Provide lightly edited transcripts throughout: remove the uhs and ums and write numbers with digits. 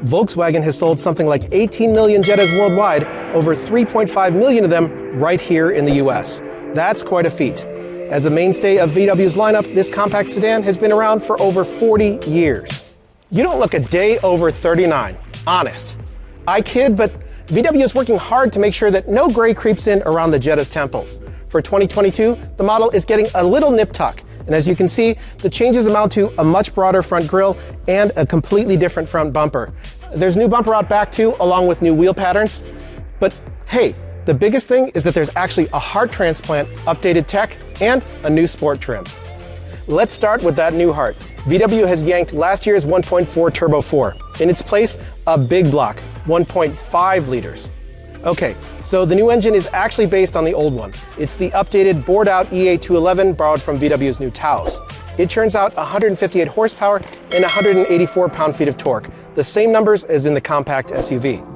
Volkswagen has sold something like 18 million Jettas worldwide, over 3.5 million of them right here in the US. That's quite a feat. As a mainstay of VW's lineup, this compact sedan has been around for over 40 years. You don't look a day over 39, honest. I kid, but VW is working hard to make sure that no gray creeps in around the Jetta's temples. For 2022, the model is getting a little nip tuck, and as you can see, the changes amount to a much broader front grille and a completely different front bumper. There's new bumper out back too, along with new wheel patterns. But hey, the biggest thing is that there's actually a heart transplant, updated tech, and a new sport trim. Let's start with that new heart. VW has yanked last year's 1.4 Turbo 4. In its place, a big block, 1.5 liters. Okay, so the new engine is actually based on the old one. It's the updated bored-out EA211 borrowed from VW's new Taos. It churns out 158 horsepower and 184 pound-feet of torque, the same numbers as in the compact SUV.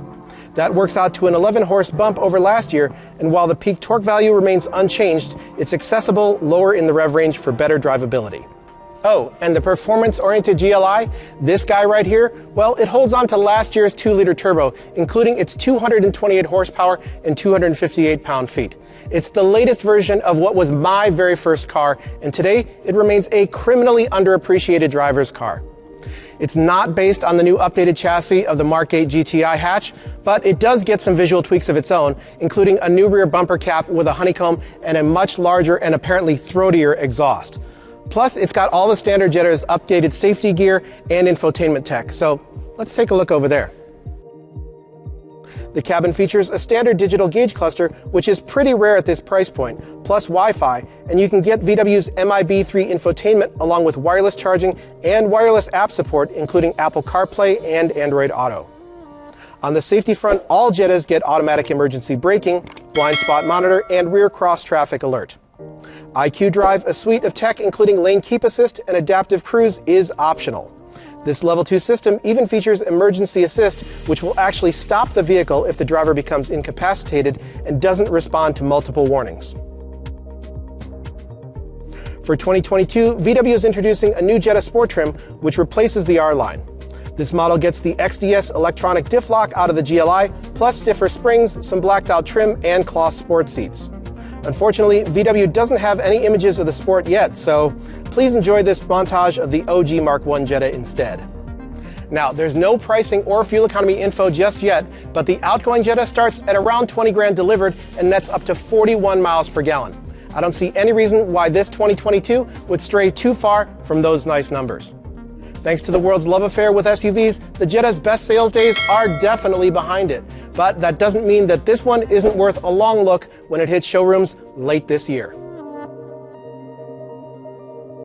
That works out to an 11-horse bump over last year, and while the peak torque value remains unchanged, it's accessible lower in the rev range for better drivability. Oh, and the performance-oriented GLI, this guy right here, well, it holds on to last year's 2-liter turbo, including its 228 horsepower and 258 pound-feet. It's the latest version of what was my very first car, and today it remains a criminally underappreciated driver's car. It's not based on the new updated chassis of the Mark 8 GTI hatch, but it does get some visual tweaks of its own, including a new rear bumper cap with a honeycomb and a much larger and apparently throatier exhaust. Plus, it's got all the standard Jetta's updated safety gear and infotainment tech, so let's take a look over there. The cabin features a standard digital gauge cluster, which is pretty rare at this price point, plus Wi-Fi, and you can get VW's MIB3 infotainment along with wireless charging and wireless app support, including Apple CarPlay and Android Auto. On the safety front, all Jettas get automatic emergency braking, blind spot monitor, and rear cross traffic alert. IQ Drive, a suite of tech including lane keep assist and adaptive cruise, is optional. This Level 2 system even features emergency assist, which will actually stop the vehicle if the driver becomes incapacitated and doesn't respond to multiple warnings. For 2022, VW is introducing a new Jetta Sport trim, which replaces the R-Line. This model gets the XDS electronic diff lock out of the GLI, plus stiffer springs, some blacked out trim, and cloth sport seats. Unfortunately, VW doesn't have any images of the Sport yet, so please enjoy this montage of the OG Mark I Jetta instead. Now, there's no pricing or fuel economy info just yet, but the outgoing Jetta starts at around 20 grand delivered and nets up to 41 miles per gallon. I don't see any reason why this 2022 would stray too far from those nice numbers. Thanks to the world's love affair with SUVs, the Jetta's best sales days are definitely behind it. But that doesn't mean that this one isn't worth a long look when it hits showrooms late this year.